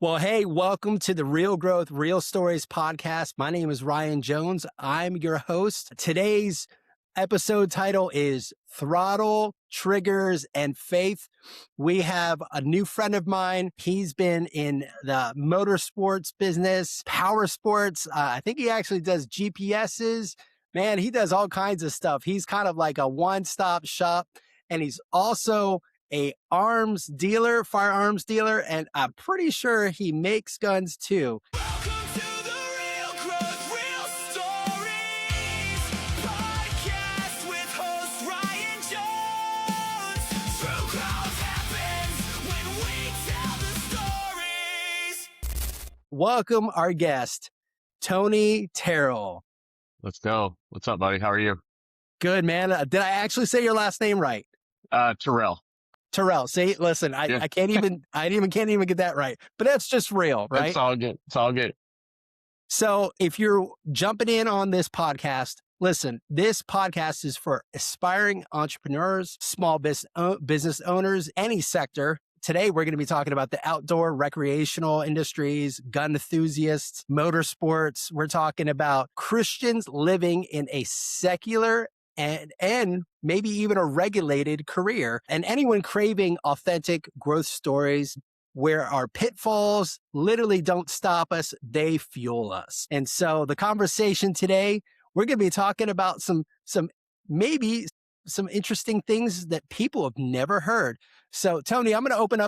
Well, hey, welcome to the Real Growth, Real Stories podcast. My name is Ryan Jones. I'm your host. Today's episode title is Throttle, Triggers, and Faith. We have a new friend of mine. He's been in the motorsports business, power sports. I think he actually does GPSs. Man, he does all kinds of stuff. He's kind of like a one-stop shop, and he's also a firearms dealer, and I'm pretty sure he makes guns too. Welcome to the Real Growth, Real Stories podcast with host Ryan Jones. True growth happens when we tell the stories. Welcome our guest, Tony Terrell. Let's go. What's up, buddy? How are you? Good, man. Did I actually say your last name right? Terrell. Terrell. See, listen, Yeah. I can't even get that right, but that's just real, right? It's all good. It's all good. So if you're jumping in on this podcast, listen, this podcast is for aspiring entrepreneurs, small business owners, any sector. Today, we're going to be talking about the outdoor recreational industries, gun enthusiasts, motorsports. We're talking about Christians living in a secular and maybe even a regulated career, and anyone craving authentic growth stories where our pitfalls literally don't stop us, they fuel us. And so the conversation today, we're going to be talking about some interesting things that people have never heard. So Tony, I'm going to open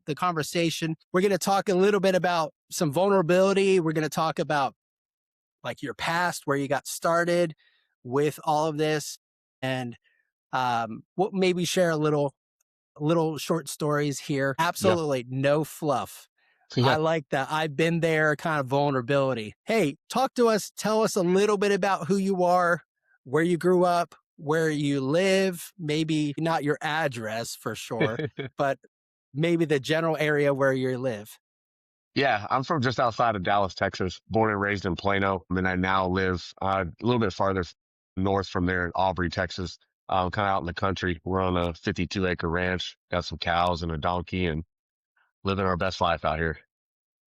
the conversation. We're going to talk a little bit about some vulnerability. We're going to talk about like your past, where you got started with all of this, and we'll maybe share a little short stories here. Absolutely no fluff. Yeah. I like that. I've been there, kind of vulnerability. Hey, talk to us. Tell us a little bit about who you are, where you grew up, where you live, maybe not your address for sure, but maybe the general area where you live. Yeah, I'm from just outside of Dallas, Texas, born and raised in Plano. And I now live a little bit farther north from there in Aubrey, Texas, kind of out in the country. We're on a 52-acre ranch, got some cows and a donkey, and living our best life out here.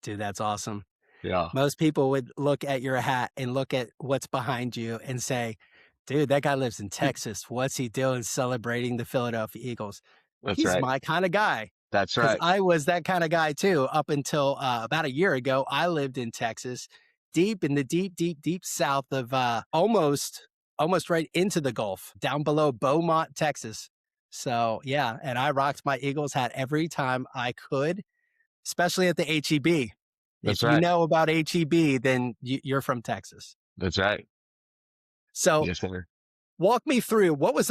Dude, that's awesome. Yeah, Most people would look at your hat and look at what's behind you and say, dude, that guy lives in Texas. What's he doing celebrating the Philadelphia Eagles? that's He's right. my kind of guy. That's 'Cause right. I was that kind of guy too. Up until about a year ago, I lived in Texas, deep in the deep south of almost right into the Gulf, down below Beaumont, Texas. So yeah, and I rocked my Eagles hat every time I could, especially at the HEB. That's If you right. know about HEB, then you're from Texas. That's right. So Yes, sir. walk me through when was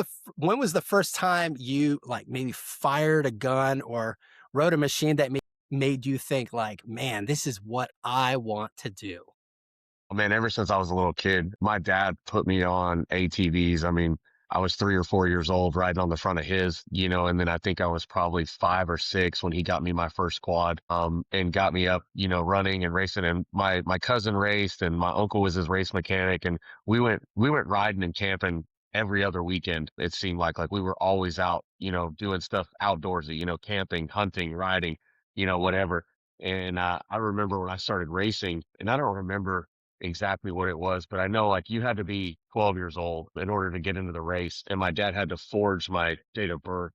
the first time you like maybe fired a gun or rode a machine that made you think like, man, this is what I want to do? Oh, man, ever since I was a little kid, my dad put me on ATVs. I mean, I was 3 or 4 years old riding on the front of his, and then I think I was probably 5 or 6 when he got me my first quad, and got me up, running and racing. And my cousin raced and my uncle was his race mechanic. And we went riding and camping every other weekend. It seemed like we were always out, doing stuff outdoorsy, camping, hunting, riding, whatever. And I remember when I started racing, and I don't remember exactly what it was, but I know you had to be 12 years old in order to get into the race. And my dad had to forge my date of birth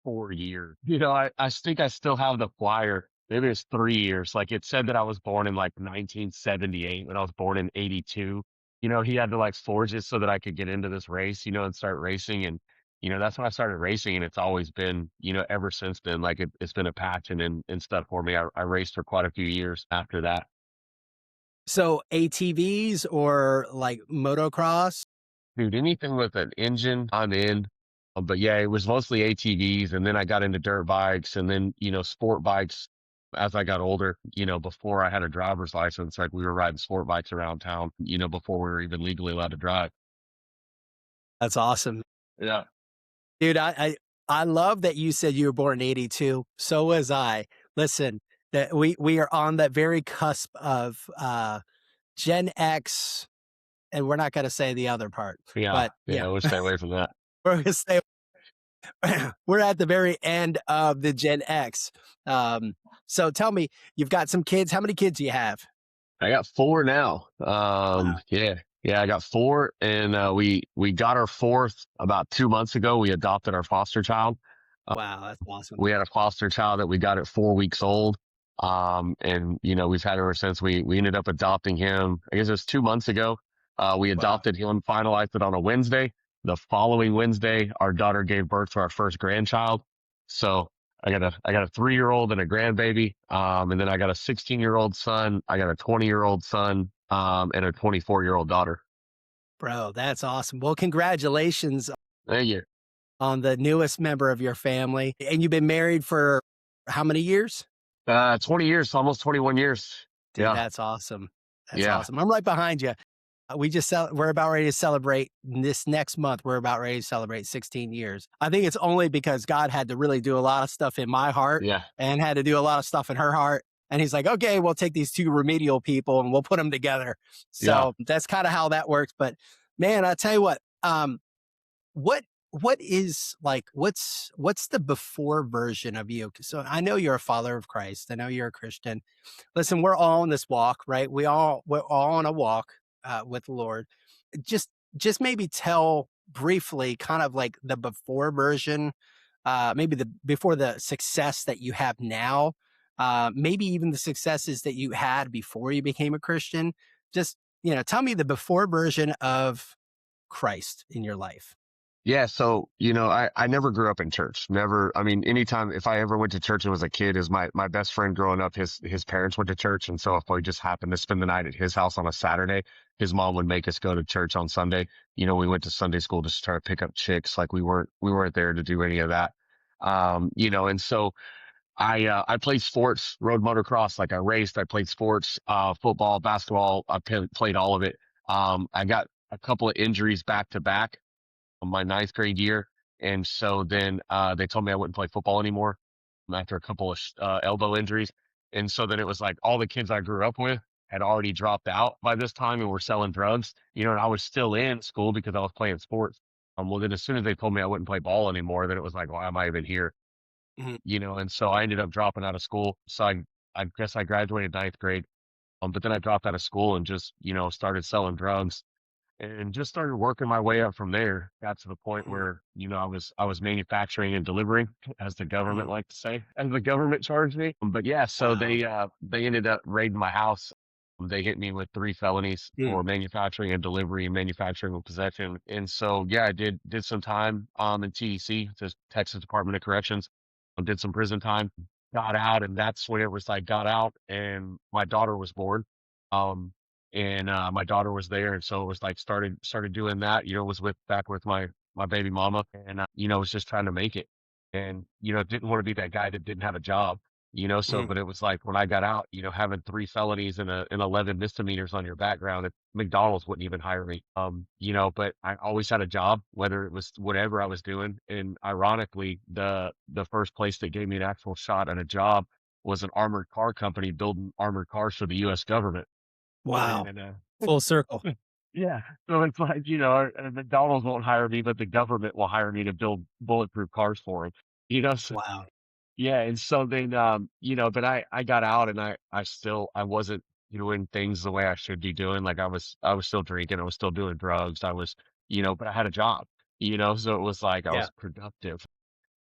4 years. I think I still have the flyer. Maybe it's 3 years. It said that I was born in 1978 when I was born in 82. He had to forge it so that I could get into this race, and start racing. And, that's when I started racing. And it's always been, ever since then, it's been a passion and stuff for me. I raced for quite a few years after that. So ATVs or like motocross? Dude, anything with an engine, I'm in. But yeah, it was mostly ATVs. And then I got into dirt bikes and then, sport bikes as I got older, before I had a driver's license. We were riding sport bikes around town, before we were even legally allowed to drive. That's awesome. Yeah. Dude, I love that you said you were born in 82. So was I. Listen, that we are on that very cusp of Gen X, and we're not going to say the other part. Yeah. But Yeah. We'll stay away from that. we're going to say We're at the very end of the Gen X. So tell me, you've got some kids. How many kids do you have? I got four now. Wow. Yeah, I got four, and we got our fourth about 2 months ago. We adopted our foster child. Wow, that's awesome. We had a foster child that we got at 4 weeks old. And we've had ever since. We ended up adopting him. I guess it was 2 months ago. We Wow. adopted him, finalized it on a Wednesday. The following Wednesday, our daughter gave birth to our first grandchild. So I got a 3-year old and a grandbaby. And then I got a 16-year-old son. I got a 20-year-old son, and a 24-year-old daughter. Bro, that's awesome. Well, congratulations Thank you. on the newest member of your family. And you've been married for how many years? 20 years, almost 21 years. Dude, Yeah. that's awesome. That's Yeah. awesome. I'm right behind you. We're about ready to celebrate this next month. We're about ready to celebrate 16 years. I think it's only because God had to really do a lot of stuff in my heart Yeah. and had to do a lot of stuff in her heart. And he's like, okay, we'll take these two remedial people and we'll put them together. Yeah. So that's kind of how that works. But man, I tell you what, what is like, what's the before version of you? So I know you're a follower of Christ. I know you're a Christian. Listen, we're all on this walk, right? We're all on a walk with the Lord. Just maybe tell briefly, kind of like the before version, maybe the before the success that you have now, maybe even the successes that you had before you became a Christian. Just tell me the before version of Christ in your life. Yeah. So, I never grew up in church. Never. I mean, anytime if I ever went to church and was a kid, is my best friend growing up, his parents went to church. And so if we just happened to spend the night at his house on a Saturday, his mom would make us go to church on Sunday. We went to Sunday school just to try to pick up chicks. Like we weren't there to do any of that. And so I played sports, rode motocross, like I raced, I played sports, football, basketball, played all of it. I got a couple of injuries back to back my ninth grade year. And so then they told me I wouldn't play football anymore after a couple of elbow injuries. And so then it was like all the kids I grew up with had already dropped out by this time and were selling drugs, and I was still in school because I was playing sports. Well, then as soon as they told me I wouldn't play ball anymore, then it was like, why am I even here? Mhm. And so I ended up dropping out of school. So I guess I graduated ninth grade. But then I dropped out of school and just, started selling drugs and just started working my way up from there. Got to the point Mhm. where, I was manufacturing and delivering, as the government Mhm. like to say, as the government charged me. But yeah, so Wow. they ended up raiding my house. They hit me with 3 felonies Mm. for manufacturing and delivery and manufacturing and possession. And so yeah, I did some time in TDC, the Texas Department of Corrections. Did some prison time, got out, and that's when it was like got out and my daughter was born. Um and my daughter was there, and so it was like started doing that. Was back with my baby mama, and was just trying to make it, and didn't want to be that guy that didn't have a job. So Mhm. but it was like when I got out, having 3 felonies and 11 misdemeanors on your background, McDonald's wouldn't even hire me. But I always had a job, whether it was whatever I was doing. And ironically, the first place that gave me an actual shot at a job was an armored car company building armored cars for the US government. Wow. And Full circle. yeah, so it's like, McDonald's won't hire me, but the government will hire me to build bulletproof cars for them. So Wow. yeah, and so then, but I got out and I wasn't doing things the way I should be doing. Like I was still drinking, I was still doing drugs, but I had a job, so it was like I Yeah. was productive.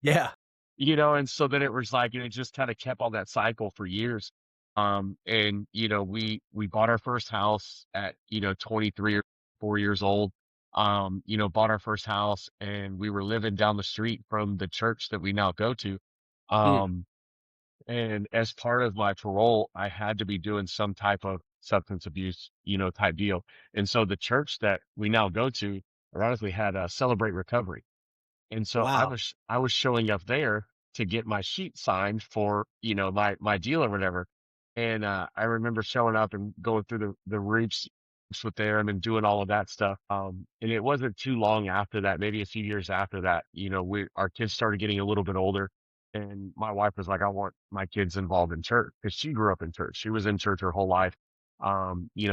Yeah. And so then it was like, it just kind of kept on that cycle for years. And we bought our first house at 23 or 4 years old. Bought our first house, and we were living down the street from the church that we now go to. Mm. Um, and as part of my parole, I had to be doing some type of substance abuse, type deal. And so the church that we now go to, ironically, had a Celebrate Recovery. And so I Wow. was I was showing up there to get my sheet signed for, my deal or whatever. And I remember showing up and going through the reefs with them and doing all of that stuff. And it wasn't too long after that, maybe a few years after that, our kids started getting a little bit older. And my wife was like, I want my kids involved in church because she grew up in church. She was in church her whole life.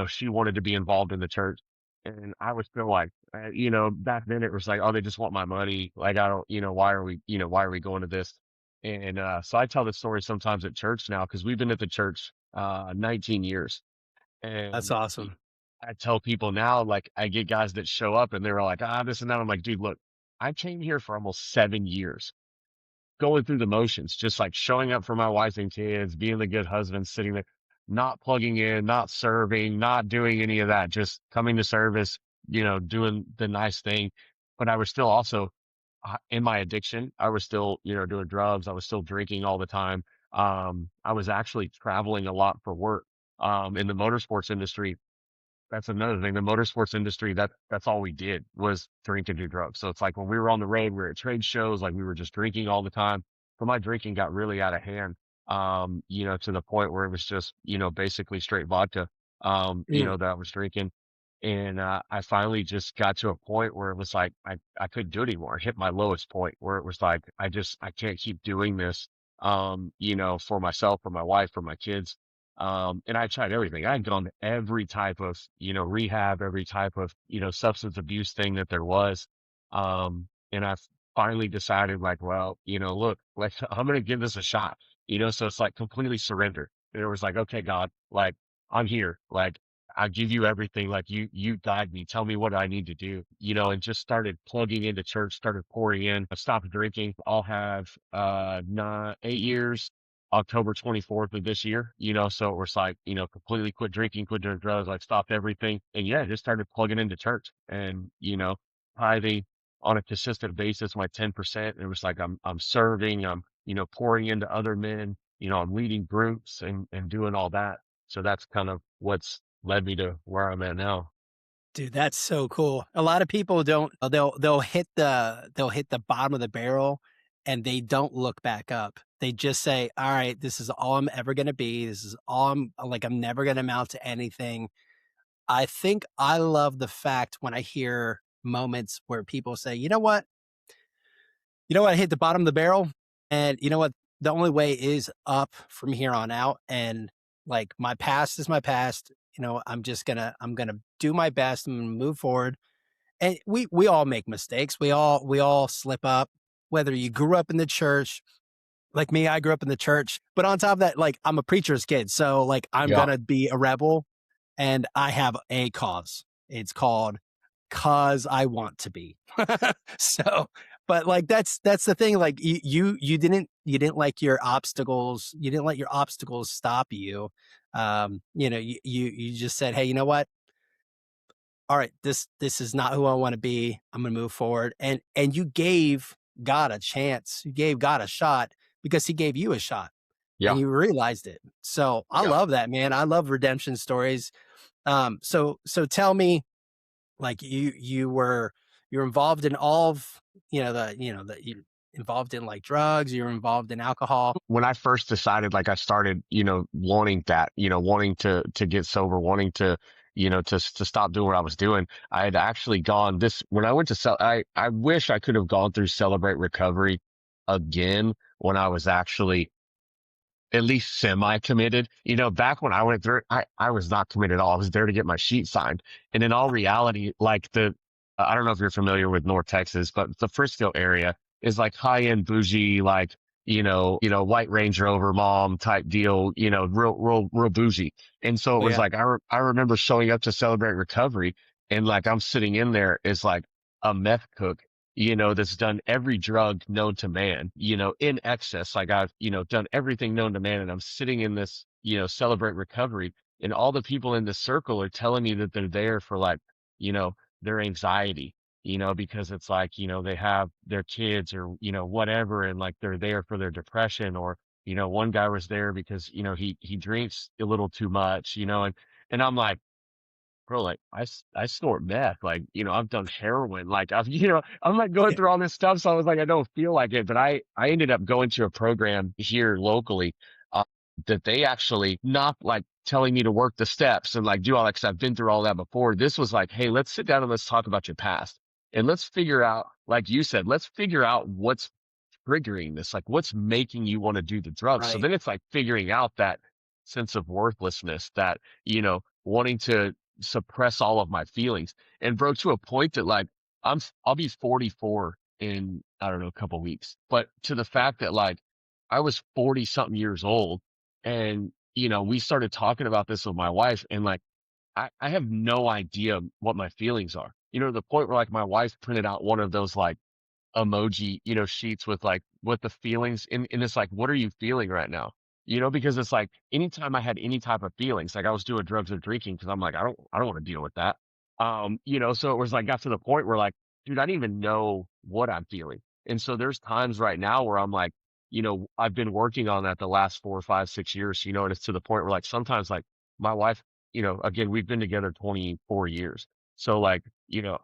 She wanted to be involved in the church. And I was still like, back then it was like, oh, they just want my money. Like, I don't, why are we going to this? And, so I tell this story sometimes at church now because we've been at the church, 19 years. That's And awesome. I tell people now, like, I get guys that show up and they're like, this and that. I'm like, dude, look, I came here for almost 7 years going through the motions, just like showing up for my wife and kids, being the good husband, sitting there, not plugging in, not serving, not doing any of that, just coming to service, doing the nice thing. But I was still also in my addiction. I was still, doing drugs. I was still drinking all the time. I was actually traveling a lot for work, in the motorsports industry. That's another thing. The motorsports industry, that's all we did was drink and do drugs. So it's like when we were on the road, we were at trade shows, like we were just drinking all the time. But my drinking got really out of hand, to the point where it was just, basically straight vodka, Mm. that I was drinking. And, I finally just got to a point where it was like, I couldn't do it anymore. I hit my lowest point where it was like, I can't keep doing this, for myself, for my wife, for my kids. And I tried everything. I had gone to every type of, rehab, every type of, substance abuse thing that there was. And I finally decided like, well, look, like I'm going to give this a shot, so it's like completely surrender. And it was like, okay, God, like I'm here. Like I give you everything. Like you guide me. Tell me what I need to do, and just started plugging into church, started pouring in. I stopped drinking. I'll have, 8 years, October 24th of this year, so it was like, completely quit drinking, quit doing drugs, like stopped everything. And yeah, just started plugging into church and, tithing on a consistent basis, my 10%. It was like, I'm serving, I'm, pouring into other men, I'm leading groups and doing all that. So that's kind of what's led me to where I'm at now. Dude, that's so cool. A lot of people don't they'll hit the bottom of the barrel and they don't look back up. They just say, "All right, this is all I'm ever gonna be. This is all I'm never gonna amount to anything." I think I love the fact when I hear moments where people say, "You know what? You know what? I hit the bottom of the barrel, and you know what? The only way is up from here on out, and, like, my past is my past. I'm gonna do my best. I'm gonna move forward." And we all make mistakes. We all slip up, whether you grew up in the church, like me, I grew up in the church, but on top of that, like, I'm a preacher's kid, so, like, I'm Yeah. gonna be a rebel, and I have a cause. It's called "'Cause I Want to Be." So, but, like, that's the thing, like, you didn't like your obstacles you didn't let your obstacles stop you. You just said, "Hey, you know what? All right, this is not who I wanna be. I'm gonna move forward." And you gave God a chance. You gave God a shot because he gave you a shot and Yeah. you realized it. So I Yeah. love that, man. I love redemption stories. So tell me, like, you're involved in all of, you involved in, like, drugs, you're involved in alcohol. When I first decided, like I started, wanting that, wanting to get sober, wanting to, to stop doing what I was doing. I had actually gone this when I went to I wish I could have gone through Celebrate Recovery again when I was actually at least semi committed. Back when I went through it, I was not committed at all. I was there to get my sheet signed. And in all reality, like I don't know if you're familiar with North Texas, but the Frisco area is like high end bougie, like, white Range Rover mom type deal, real bougie. And so it Oh, was yeah. like, I remember showing up to Celebrate Recovery and like I'm sitting in there as like a meth cook, that's done every drug known to man, in excess. Like I've, done everything known to man. And I'm sitting in this, Celebrate Recovery, and all the people in the circle are telling me that they're there for like, you know, their anxiety, because it's like, they have their kids or, whatever. And like they're there for their depression or, one guy was there because, he drinks a little too much, and I'm like, bro, like I snort meth, like, I've done heroin, like I've, I'm like going Yeah. through all this stuff. So I was like, I don't feel like it, but I ended up going to a program here locally, uh, that they actually not like telling me to work the steps and like do all that. Cause I've been through all that before. This was like, hey, let's sit down and let's talk about your past and let's figure out, like you said, let's figure out what's triggering this, like what's making you want to do the drugs. So Right. then it's like figuring out that sense of worthlessness that, wanting to suppress all of my feelings. And bro, to a point that like I'll be 44 in, I don't know, a couple weeks, but to the fact that like I was 40 something years old and, we started talking about this with my wife and like, I have no idea what my feelings are, to the point where like my wife printed out one of those like emoji, sheets with like what the feelings and it's like, what are you feeling right now? Because it's like anytime I had any type of feelings, like I was doing drugs or drinking because I'm like, I don't want to deal with that. So it was like got to the point where like, dude, I didn't even know what I'm feeling. And so there's times right now where I'm like, I've been working on that the last 4, 5, 6 years, and it's to the point where like sometimes like my wife, again, we've been together 24 years. So like,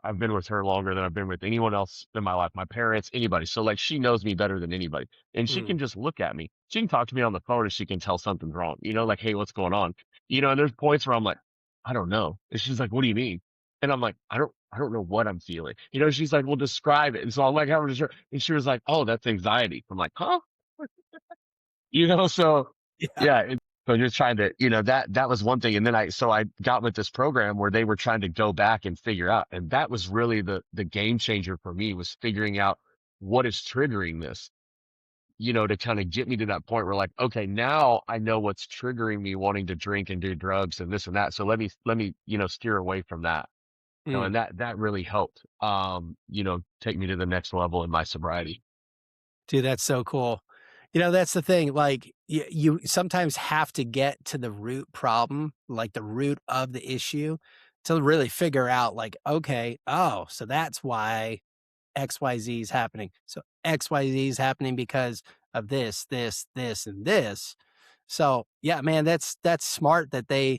I've been with her longer than I've been with anyone else in my life, my parents, anybody. So like she knows me better than anybody. And she Mm. can just look at me. She can talk to me on the phone and she can tell something's wrong, like, hey, what's going on? And there's points where I'm like, I don't know. And she's like, what do you mean? And I'm like, I don't know what I'm feeling. She's like, well, describe it. And so I'm like, having to, and she was like, oh, that's anxiety. I'm like, huh? So Yeah. yeah, so just trying to, that was one thing. And then I got with this program where they were trying to go back and figure out, and that was really the game changer for me was figuring out what is triggering this, to kind of get me to that point where like, okay, now I know what's triggering me wanting to drink and do drugs and this and that. So let me, steer away from that. Mm. And that really helped, take me to the next level in my sobriety. Dude, that's so cool. That's the thing. Like, you sometimes have to get to the root problem, like the root of the issue, to really figure out, like, okay, oh, so that's why XYZ is happening. So XYZ is happening because of this, this, this, and this. So yeah, man, that's smart that I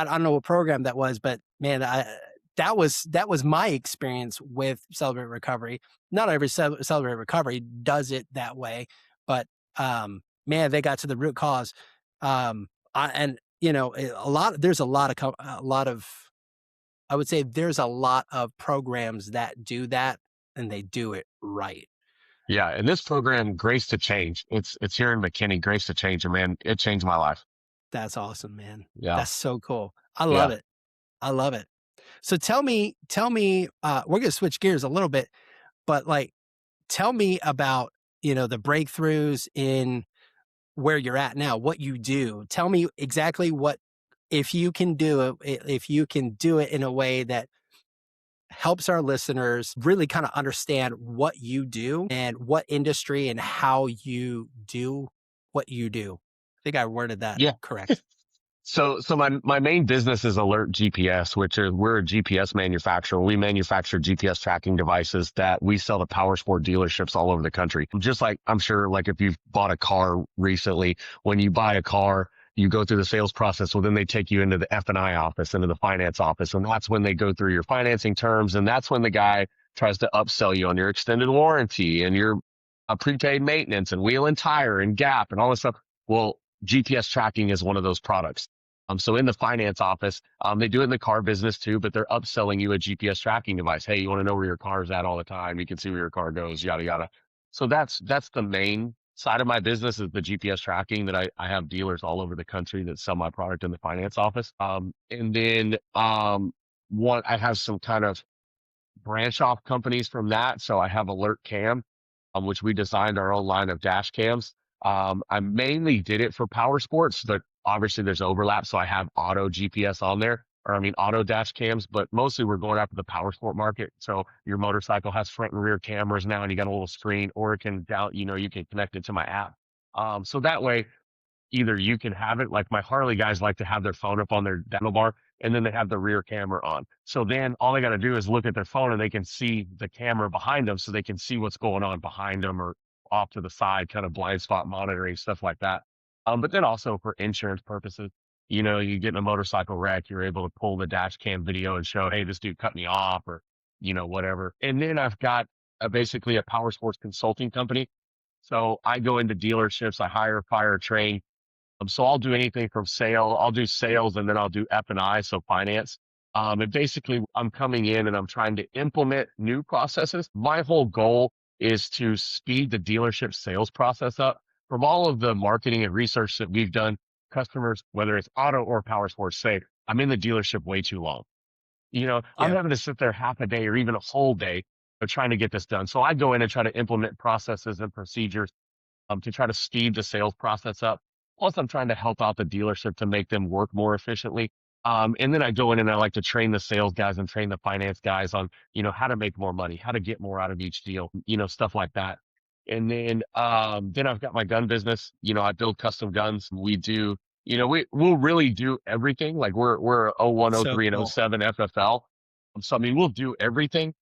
don't know what program that was, but man, that was my experience with Celebrate Recovery. Not every Celebrate Recovery does it that way, but man, they got to the root cause. And there's a lot of, I would say there's a lot of programs that do that and they do it right. Yeah. And this program, Grace to Change, it's here in McKinney, Grace to Change, and man, it changed my life. That's awesome, man. Yeah. That's so cool. I love Yeah. it. I love it. So tell me, we're gonna switch gears a little bit, but like tell me about, the breakthroughs in where you're at now, what you do. Tell me exactly what, if you can do it, if you can do it in a way that helps our listeners really kind of understand what you do and what industry and how you do what you do. I think I worded that Yeah. correct. So my main business is Alert GPS, which is we're a GPS manufacturer. We manufacture GPS tracking devices that we sell to power sport dealerships all over the country. Just like I'm sure, like if you've bought a car recently, when you buy a car, you go through the sales process. Well, then they take you into the F&I office, into the finance office, and that's when they go through your financing terms, and that's when the guy tries to upsell you on your extended warranty and your prepaid maintenance and wheel and tire and gap and all this stuff. Well, GPS tracking is one of those products. So in the finance office, they do it in the car business too, but they're upselling you a GPS tracking device. Hey, you want to know where your car is at all the time? You can see where your car goes, yada, yada. So that's the main side of my business is the GPS tracking that I have dealers all over the country that sell my product in the finance office. And then, one, I have some kind of branch off companies from that. So I have Alert Cam, which we designed our own line of dash cams. I mainly did it for power sports, but obviously there's overlap. So I have auto GPS on there, or I mean auto dash cams, but mostly we're going after the power sport market. So your motorcycle has front and rear cameras now, and you got a little screen, or it can down, you can connect it to my app. So that way either you can have it like my Harley guys like to have their phone up on their bar and then they have the rear camera on. So then all they got to do is look at their phone and they can see the camera behind them so they can see what's going on behind them or off to the side, kind of blind spot monitoring, stuff like that. But then also for insurance purposes, you get in a motorcycle wreck, you're able to pull the dash cam video and show, hey, this dude cut me off or, whatever. And then I've got basically a power sports consulting company. So I go into dealerships, I hire, fire, train, so I'll do anything from I'll do sales and then I'll do F&I, so finance. And basically I'm coming in and I'm trying to implement new processes. My whole goal is to speed the dealership sales process up. From all of the marketing and research that we've done, customers, whether it's auto or power sports, say, I'm in the dealership way too long. I'm Yeah. having to sit there half a day or even a whole day of trying to get this done. So I go in and try to implement processes and procedures to try to speed the sales process up. Plus, I'm trying to help out the dealership to make them work more efficiently. And then I go in and I like to train the sales guys and train the finance guys on, how to make more money, how to get more out of each deal, stuff like that. And then I've got my gun business. I build custom guns. We do, we'll really do everything. Like we're oh 01, oh So 03, and oh cool. 07 FFL. So I mean, we'll do everything.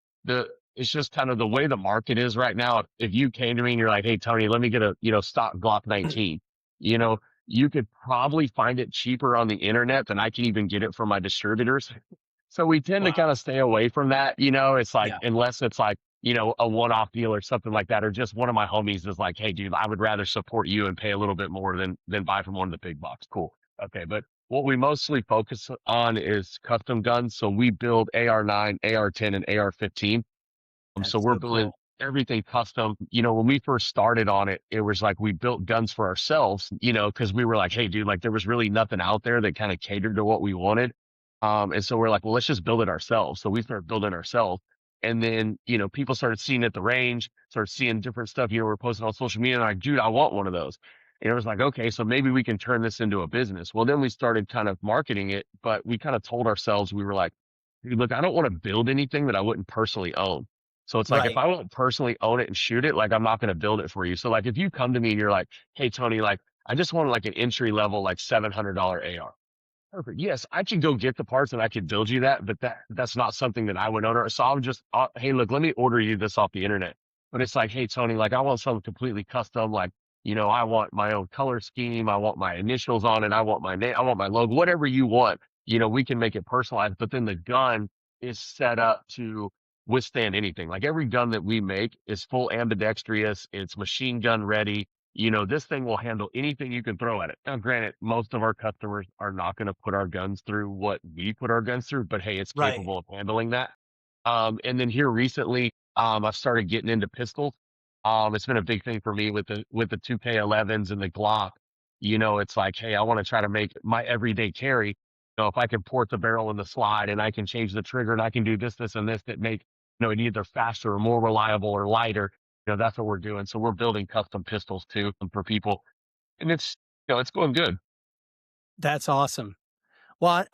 It's just kind of the way the market is right now. If you came to me and you're like, "Hey, Tony, let me get a, stock Glock 19," you know, you could probably find it cheaper on the internet than I can even get it from my distributors. So we tend to kind Wow. of stay away from that. It's like, Yeah. unless it's like, a one-off deal or something like that, or just one of my homies is like, "Hey, dude, I would rather support you and pay a little bit more than buy from one of the big box." Cool. Okay. But what we mostly focus on is custom guns. So we build AR-9, AR-10, and AR-15. So That's we're so building cool. everything custom. When we first started on it, it was like we built guns for ourselves, because we were like, "Hey, dude, like there was really nothing out there that kind of catered to what we wanted." And so we're like, "Well, let's just build it ourselves." So we started building ourselves. And then, people started seeing it at the range, started seeing different stuff, we're posting on social media and like, "Dude, I want one of those." And it was like, okay, so maybe we can turn this into a business. Well, then we started kind of marketing it, but we kind of told ourselves, we were like, "Dude, look, I don't want to build anything that I wouldn't personally own." So it's like, if Right. I won't personally own it and shoot it, like I'm not going to build it for you. So like, if you come to me and you're like, "Hey, Tony, like I just want like an entry level, like $700 AR." Perfect. Yes, I can go get the parts and I could build you that, but that's not something that I would order. So I'm just, "Hey, look, let me order you this off the internet." But it's like, "Hey, Tony, like I want something completely custom. Like, I want my own color scheme. I want my initials on it. I want my name. I want my logo, whatever you want. We can make it personalized." But then the gun is set up to withstand anything. Like every gun that we make is full ambidextrous. It's machine gun ready. This thing will handle anything you can throw at it. Now, granted, most of our customers are not going to put our guns through what we put our guns through, but hey, it's Right. capable of handling that. And then here recently, I've started getting into pistols. It's been a big thing for me with the 2K11s and the Glock. It's like, hey, I want to try to make my everyday carry. If I can port the barrel in the slide and I can change the trigger and I can do this, and this that make it either faster or more reliable or lighter. That's what we're doing. So we're building custom pistols too for people, and it's going good. That's awesome. Well,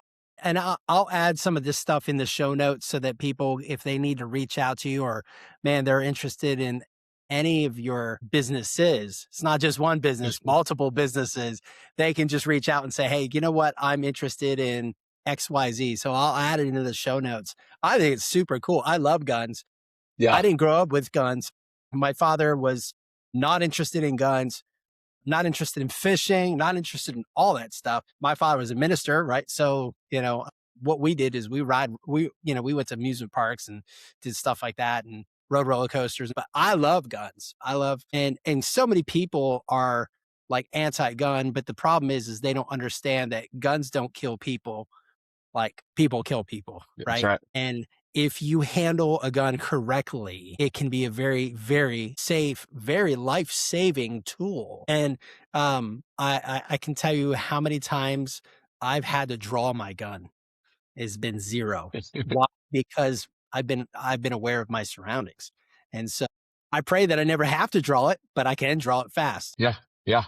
and I'll add some of this stuff in the show notes so that people, if they need to reach out to you or man, they're interested in any of your businesses, it's not just one business, multiple businesses, they can just reach out and say, "Hey, you know what? I'm interested in XYZ." So I'll add it into the show notes. I think it's super cool. I love guns. I Yeah. didn't grow up with guns. My father was not interested in guns, not interested in fishing, not interested in all that stuff. My father was a minister, right? So, what we did is we went to amusement parks and did stuff like that and rode roller coasters. But I love guns. And so many people are like anti-gun, but the problem is they don't understand that guns don't kill people, like people kill people, That's right? right. And if you handle a gun correctly, it can be a very, very safe, very life-saving tool. And I can tell you how many times I've had to draw my gun has been zero. Why? Because I've been aware of my surroundings, and so I pray that I never have to draw it, but I can draw it fast. Yeah. Yeah.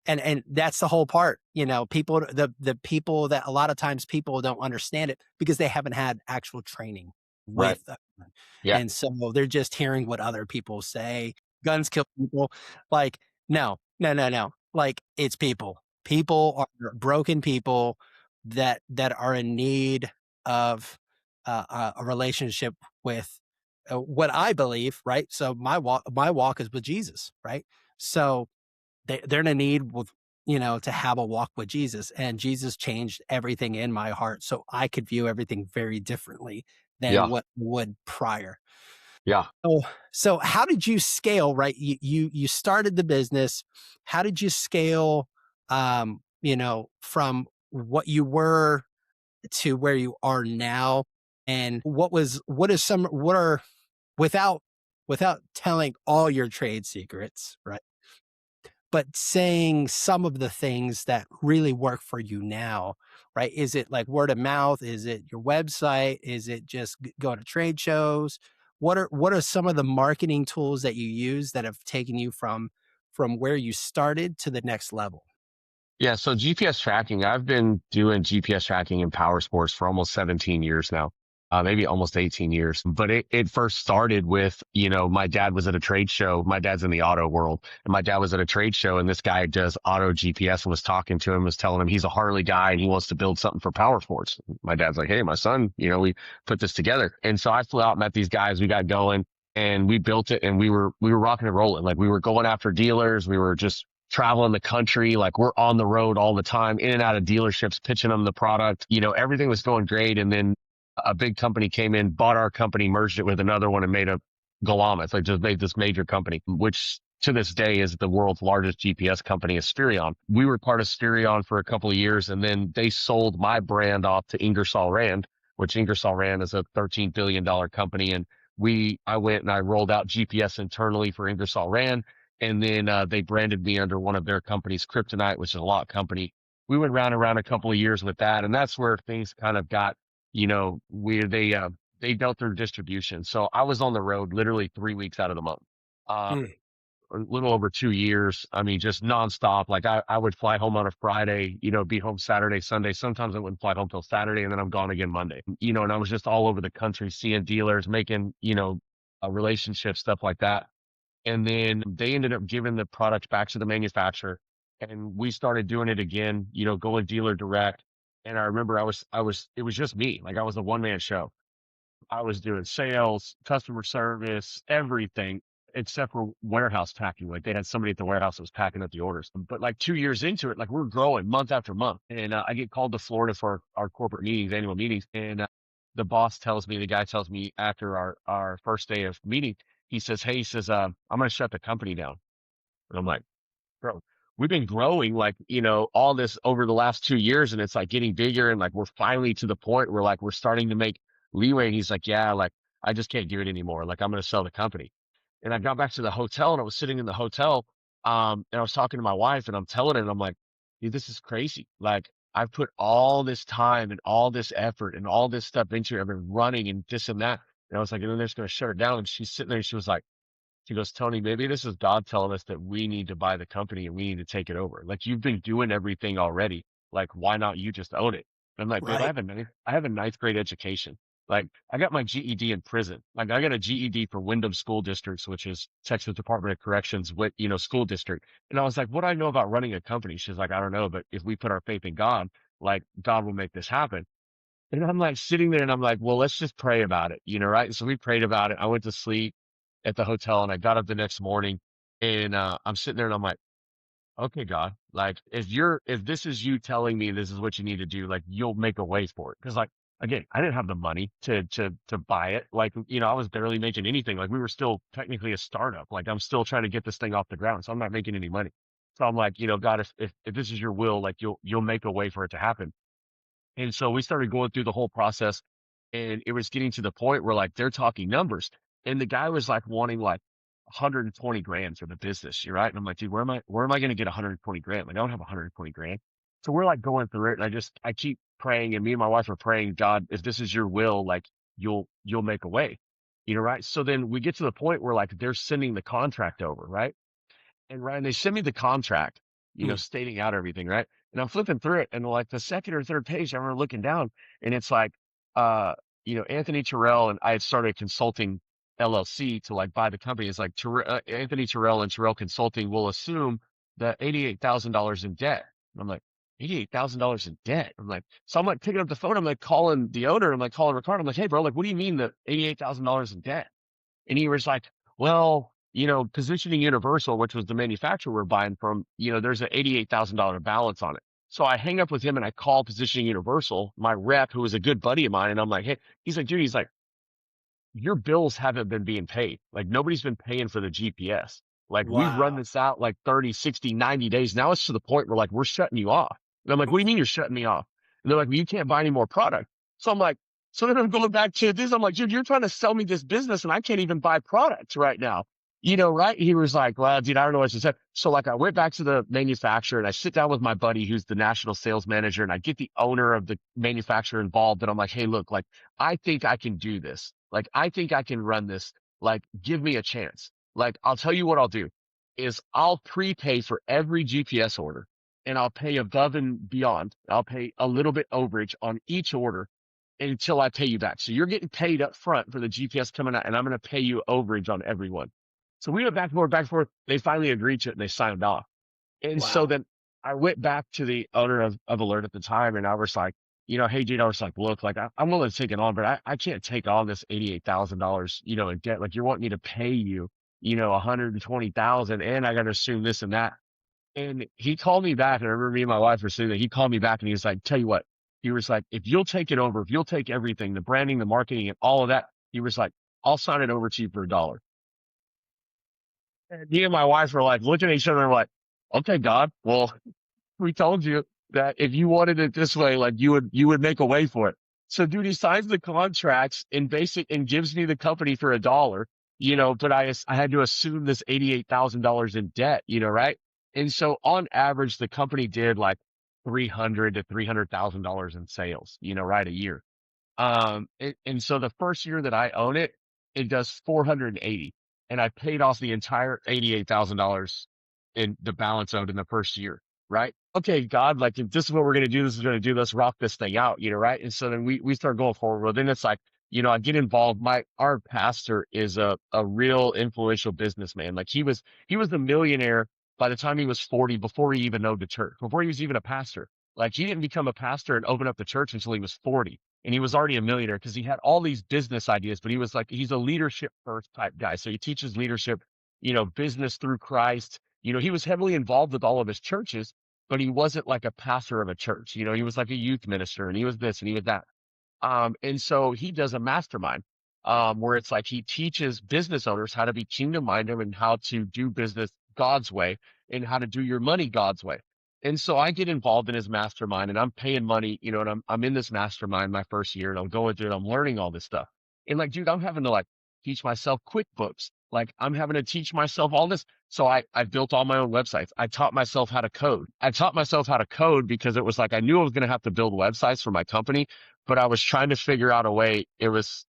And that's the whole part, people, the people that a lot of times people don't understand it because they haven't had actual training Right. with them. Yeah. And so they're just hearing what other people say. Guns kill people. Like, no, no, no, no. Like it's people. People are broken people that are in need of a relationship with what I believe, right? So my walk is with Jesus, right? So they're in a need with to have a walk with Jesus, and Jesus changed everything in my heart so I could view everything very differently than Yeah. what would prior. Yeah. So how did you scale, right? You started the business. How did you scale from what you were to where you are now? And what are without telling all your trade secrets, right? but saying some of the things that really work for you now, right? Is it like word of mouth? Is it your website? Is it just going to trade shows? What are some of the marketing tools that you use that have taken you from where you started to the next level? Yeah, so GPS tracking, I've been doing GPS tracking in power sports for almost 17 years now, maybe almost 18 years. But it first started with, my dad was at a trade show. My dad's in the auto world, and my dad was at a trade show, and this guy does auto GPS and was talking to him, was telling him he's a Harley guy and he wants to build something for power sports. My dad's like, hey, my son, we put this together. And so I flew out, met these guys, we got going. And we built it, and we were rocking and rolling. Like, we were going after dealers. We were just traveling the country. Like, we're on the road all the time, in and out of dealerships, pitching them the product. Everything was going great. And then a big company came in, bought our company, merged it with another one, and made a Galama. Like, just made this major company, which to this day is the world's largest GPS company, is Spirion. We were part of Spirion for a couple of years, and then they sold my brand off to Ingersoll Rand, which Ingersoll Rand is a $13 billion company. And I went and I rolled out GPS internally for Ingersoll Rand. And then they branded me under one of their companies, Kryptonite, which is a lot company. We went round and round a couple of years with that, and that's where things kind of got, where they dealt their distribution. So I was on the road literally 3 weeks out of the month, Mm, a little over 2 years. I mean, just nonstop. Like, I would fly home on a Friday, be home Saturday, Sunday. Sometimes I wouldn't fly home till Saturday, and then I'm gone again Monday. And I was just all over the country, seeing dealers, making, relationships, stuff like that. And then they ended up giving the product back to the manufacturer, and we started doing it again, going dealer direct. And I remember it was just me. Like, I was a one man show. I was doing sales, customer service, everything except for warehouse packing. Like, they had somebody at the warehouse that was packing up the orders. But like 2 years into it, like, we're growing month after month. And I get called to Florida for our corporate meetings, annual meetings. And the guy tells me after our first day of meeting, he says, I'm going to shut the company down. And I'm like, bro, we've been growing, like, all this over the last 2 years, and it's like getting bigger. And like, we're finally to the point where, like, we're starting to make leeway. And he's like, yeah, like, I just can't do it anymore. Like, I'm going to sell the company. And I got back to the hotel, and I was sitting in the hotel. And I was talking to my wife, and I'm telling her, and I'm like, dude, this is crazy. Like, I've put all this time and all this effort and all this stuff into it. I've been running and this and that. And I was like, and then they're just going to shut it down. And she's sitting there, and she was like, she goes, Tony, maybe this is God telling us that we need to buy the company and we need to take it over. Like, you've been doing everything already. Like, why not you just own it? And I'm like, babe, right. I have a ninth grade education. Like, I got my GED in prison. Like, I got a GED for Wyndham School Districts, which is Texas Department of Corrections, with, school district. And I was like, what do I know about running a company? She's like, I don't know, but if we put our faith in God, like, God will make this happen. And I'm like sitting there, and I'm like, well, let's just pray about it, right? So we prayed about it. I went to sleep at the hotel, and I got up the next morning, and I'm sitting there, and I'm like, okay, God, like, if this is you telling me this is what you need to do, like, you'll make a way for it. Cause, like, again, I didn't have the money to buy it. Like, I was barely making anything. Like, we were still technically a startup. Like, I'm still trying to get this thing off the ground. So I'm not making any money. So I'm like, God, if this is your will, like, you'll make a way for it to happen. And so we started going through the whole process, and it was getting to the point where, like, they're talking numbers, and the guy was like wanting like 120 grand for the business. You're right. And I'm like, dude, where am I going to get 120 grand? Like, I don't have 120 grand. So we're like going through it, and I keep praying, and me and my wife are praying, God, if this is your will, like, you'll make a way, right? So then we get to the point where, like, they're sending the contract over, right? And Ryan, they sent me the contract, Mm, stating out everything, right? And I'm flipping through it, and like the second or third page, I remember looking down, and it's like, uh, Anthony Terrell, and I had started consulting LLC to like buy the company. It's like Anthony Terrell and Terrell Consulting will assume the $88,000 in debt. And I'm like, $88,000 in debt. I'm like, so I'm like picking up the phone. I'm like calling the owner. I'm like calling Ricardo. I'm like, hey, bro, like, what do you mean the $88,000 in debt? And he was like, well, Positioning Universal, which was the manufacturer we're buying from, there's an $88,000 balance on it. So I hang up with him, and I call Positioning Universal, my rep, who was a good buddy of mine. And I'm like, hey, he's like, dude, he's like, your bills haven't been being paid. Like, nobody's been paying for the GPS. Like, we've run wow. this out like 30, 60, 90 days. Now it's to the point where, like, we're shutting you off. And I'm like, what do you mean you're shutting me off? And they're like, well, you can't buy any more product. So I'm like, so then I'm going back to this. I'm like, dude, you're trying to sell me this business, and I can't even buy products right now. right? He was like, well, dude, I don't know what to say. So like I went back to the manufacturer and I sit down with my buddy who's the national sales manager and I get the owner of the manufacturer involved. And I'm like, hey, look, like, I think I can do this. Like, I think I can run this. Like, give me a chance. Like, I'll tell you what I'll do is I'll prepay for every GPS order and I'll pay above and beyond. I'll pay a little bit overage on each order until I pay you back. So you're getting paid up front for the GPS coming out and I'm going to pay you overage on everyone. So we went back and forth, back and forth. They finally agreed to it and they signed off. And so Wow. then I went back to the owner of Alert at the time and I was like, hey, dude, I was like, look, like I'm willing to take it on, but I can't take on this $88,000, in debt. Like you're wanting me to pay you, 120,000 and I got to assume this and that. And he called me back, and I remember me and my wife were sitting there. He called me back and he was like, tell you what, he was like, if you'll take it over, if you'll take everything, the branding, the marketing, and all of that, he was like, I'll sign it over to you for $1. And me and my wife were like looking at each other and we're like, okay, God, well, we told you that if you wanted it this way, like you would make a way for it. So dude, he signs the contracts and gives me the company for $1, but I had to assume this $88,000 in debt, right? And so on average, the company did like 300 to $300,000 in sales, right? A year. And so the first year that I own it, it does 480 and I paid off the entire $88,000 in the balance owed in the first year, right? Okay, God, like if this is what we're going to do, this is going to do, let's rock this thing out, right? And so then we start going forward. Well, then it's like, I get involved. Our pastor is a real influential businessman. Like he was a millionaire by the time he was 40 before he even owned the church, before he was even a pastor. Like he didn't become a pastor and open up the church until he was 40 and he was already a millionaire because he had all these business ideas, but he was like, he's a leadership first type guy. So he teaches leadership, business through Christ. He was heavily involved with all of his churches, but he wasn't like a pastor of a church. He was like a youth minister and he was this and he was that. And so he does a mastermind, where it's like he teaches business owners how to be kingdom minded and how to do business God's way and how to do your money God's way. And so I get involved in his mastermind and I'm paying money, and I'm in this mastermind my first year and I'm going through it. I'm learning all this stuff. And like, dude, I'm having to like teach myself QuickBooks. Like I'm having to teach myself all this. So I built all my own websites. I taught myself how to code. I taught myself how to code because it was like, I knew I was going to have to build websites for my company, but I was trying to figure out a way. It was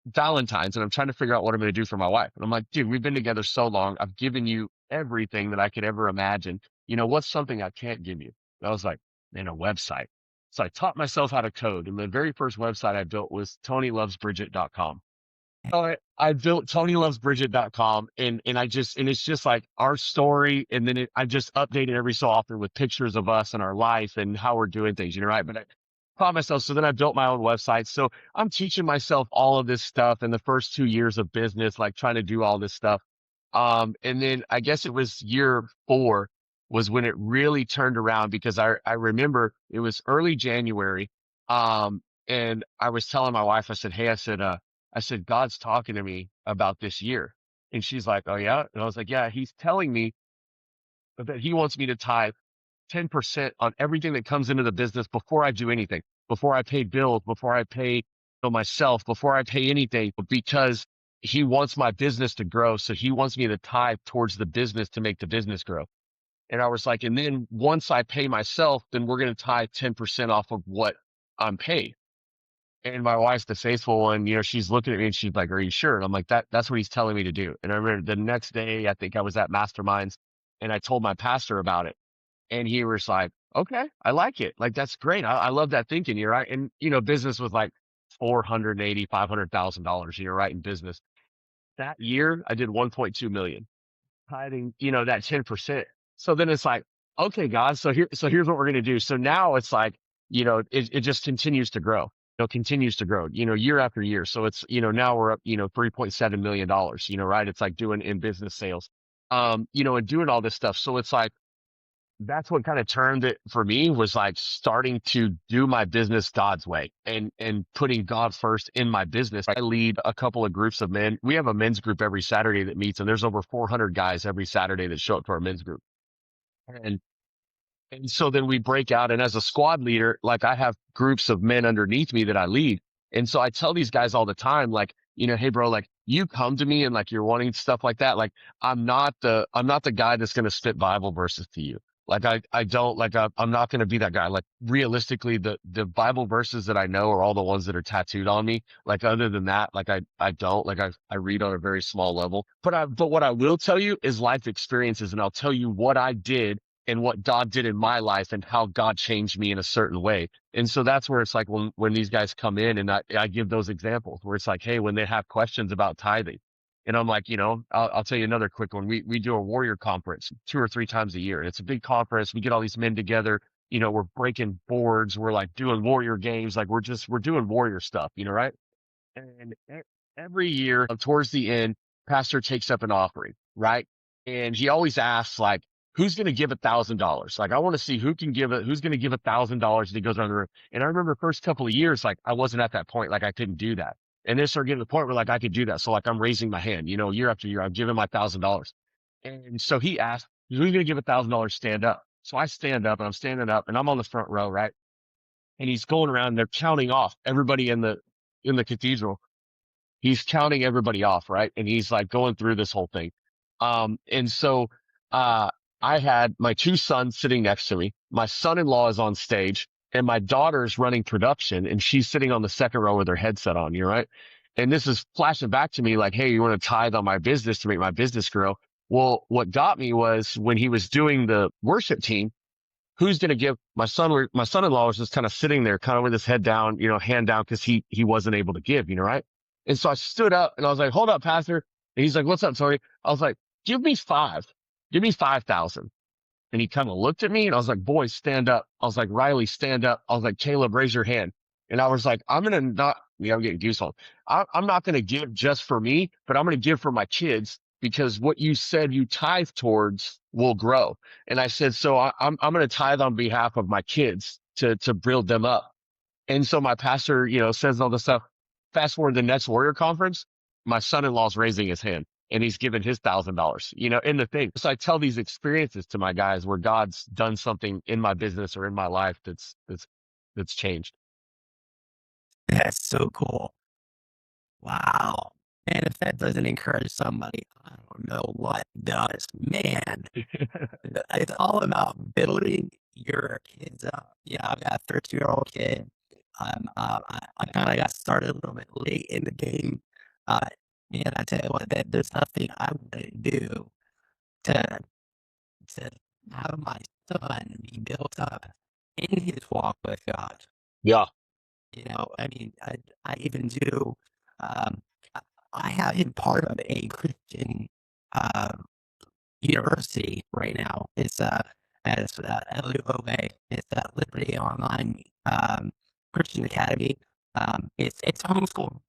Valentine's and I'm trying to figure out what I'm going to do for my wife. And I'm like, dude, we've been together so long. I've given you everything that I could ever imagine. What's something I can't give you? And I was like, man, a website. So I taught myself how to code. And the very first website I built was TonyLovesBridget.com. So I built TonyLovesBridget.com and it's just like our story. And then I just updated every so often with pictures of us and our life and how we're doing things, right? But I taught myself. So then I built my own website. So I'm teaching myself all of this stuff in the first 2 years of business, like trying to do all this stuff. And then I guess it was year 4 was when it really turned around because I remember it was early January. And I was telling my wife, I said, hey, I said, God's talking to me about this year. And she's like, oh yeah. And I was like, yeah, he's telling me that he wants me to tithe 10% on everything that comes into the business before I do anything, before I pay bills, before I pay myself, before I pay anything, because he wants my business to grow. So he wants me to tithe towards the business to make the business grow. And I was like, and then once I pay myself, then we're going to tithe 10% off of what I'm paid. And my wife's the faithful one, she's looking at me and she's like, are you sure? And I'm like, that's what he's telling me to do. And I remember the next day, I think I was at Masterminds and I told my pastor about it. And he was like, okay, I like it. Like, that's great. I love that thinking. You're right. And, business was like $480,000, $500,000, right, in business. That year I did 1.2 million, hiding, that 10%. So then it's like, okay, guys, so here's what we're going to do. So now it's like, it just continues to grow, continues to grow, year after year. So it's, now we're up, $3.7 million, right. It's like doing in business sales, and doing all this stuff. So it's like, that's what kind of turned it for me was like starting to do my business God's way and putting God first in my business. I lead a couple of groups of men. We have a men's group every Saturday that meets and there's over 400 guys every Saturday that show up to our men's group. And, and so then we break out and as a squad leader, like I have groups of men underneath me that I lead. And so I tell these guys all the time, like, hey bro, like you come to me and like you're wanting stuff like that, like I'm not the guy that's going to spit Bible verses to you. Like I don't like, I'm not going to be that guy. Like realistically, the Bible verses that I know are all the ones that are tattooed on me. Like other than that, like I don't like, I read on a very small level, but what I will tell you is life experiences. And I'll tell you what I did and what God did in my life and how God changed me in a certain way. And so that's where it's like when these guys come in and I give those examples where it's like, hey, when they have questions about tithing, and I'm like, I'll tell you another quick one. We do a warrior conference 2 or 3 times a year. And it's a big conference. We get all these men together. We're breaking boards. We're like doing warrior games. Like we're doing warrior stuff, right? And every year towards the end, pastor takes up an offering, right? And he always asks like, who's going to give $1,000? Like, I want to see who's going to give $1,000. And he goes around the room. And I remember the first couple of years, like I wasn't at that point. Like I couldn't do that. And then it started getting to the point where like I could do that. So like I'm raising my hand, year after year, I'm giving my $1,000. And so he asked, who's going to give $1,000? Stand up. So I stand up and I'm standing up and I'm on the front row, right? And he's going around and they're counting off everybody in the cathedral. He's counting everybody off, right? And he's like going through this whole thing. And so, I had my 2 sons sitting next to me. My son-in-law is on stage and my daughter's running production and she's sitting on the second row with her headset on, you're right. And this is flashing back to me like, hey, you want to tithe on my business to make my business grow? Well, what got me was when he was doing the worship team, who's going to give my son-in-law was just kind of sitting there kind of with his head down, hand down because he wasn't able to give, right? And so I stood up and I was like, hold up, pastor. And he's like, what's up, Tony? I was like, give me 5,000. And he kind of looked at me and I was like, boys, stand up. I was like, Riley, stand up. I was like, Caleb, raise your hand. And I was like, I'm going to not, I'm getting goosebumps. I'm not going to give just for me, but I'm going to give for my kids because what you said you tithe towards will grow. And I said, so I'm going to tithe on behalf of my kids to build them up. And so my pastor, says all this stuff. Fast forward to the next warrior conference, my son-in-law's raising his hand and he's given his $1,000, in the thing. So I tell these experiences to my guys where God's done something in my business or in my life that's changed. That's so cool. Wow. And if that doesn't encourage somebody, I don't know what does. Man, it's all about building your kids up. I've got a 13-year-old kid. I kind of got started a little bit late in the game. Uh, and I tell you what, there's nothing I wouldn't do to, to have my son be built up in his walk with God. Yeah. I mean, I even do, um, I have been part of a Christian, uh, university right now. It's LUOA. It's Liberty Online, Christian Academy. It's a homeschool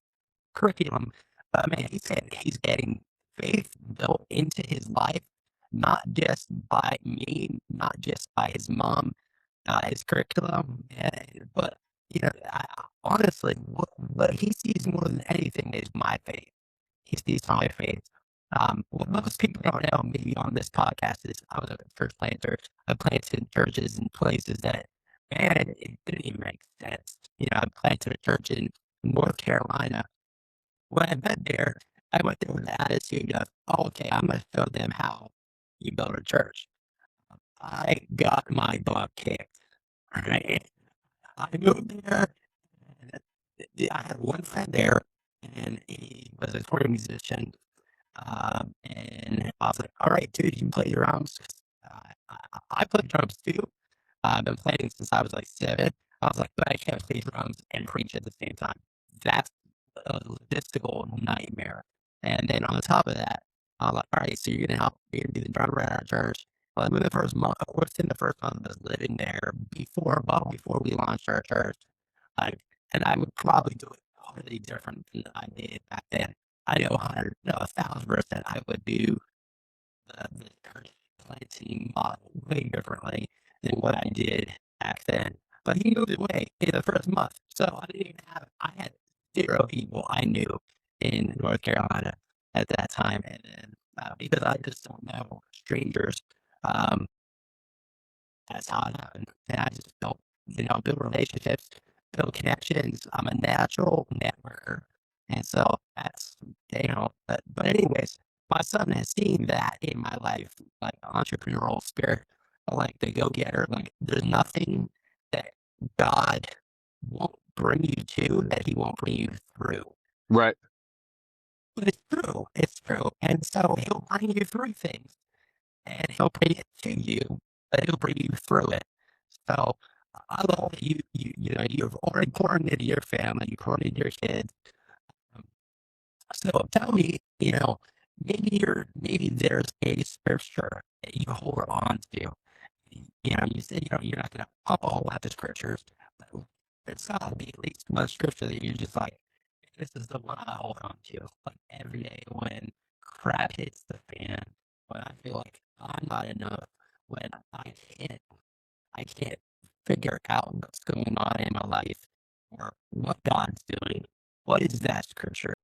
curriculum. But man, he's getting faith built into his life, not just by me, not just by his mom, his curriculum, but honestly, what he sees more than anything is my faith. He sees my faith. What most people don't know, maybe on this podcast, is I was a church planter. I planted churches in places that, man, it didn't even make sense. I planted a church in North Carolina. When I went there, I went there with the attitude of, oh, okay, I'm going to show them how you build a church. I got my butt kicked. Right? I moved there. And I had one friend there, and he was a touring musician. And I was like, all right, dude, you can play drums. I play drums too. I've been playing since I was like 7. I was like, but I can't play drums and preach at the same time. That's a logistical nightmare. And then on top of that, I was like, all right, so you're gonna help me do the drummer at our church. Well, within the first month, within the first month of us living there, before we launched our church, and I would probably do it totally different than I did back then. I know 1,000% I would do the church planting model way differently than what I did back then. But he moved away in the first month, so I had 0 people I knew in North Carolina at that time, and then because I just don't know strangers, that's how it happened. And I just built relationships, build connections. I'm a natural networker. And so that's, but anyways, my son has seen that in my life, like entrepreneurial spirit, like the go getter. Like there's nothing that God won't bring you to that he won't bring you through. Right. But it's true. It's true. And so he'll bring you through things and he'll bring it to you, but he'll bring you through it. So I love that you've already poured into your family, you poured into your kids. Um, So tell me, maybe there's a scripture that you hold on to. You said, you're not going to pump a whole lot of scriptures, but there's got to be at least one scripture that you're just like, this is the one I hold on to, like every day when crap hits the fan, when I feel like I'm not enough, when I can't figure out what's going on in my life or what God's doing. What is that scripture?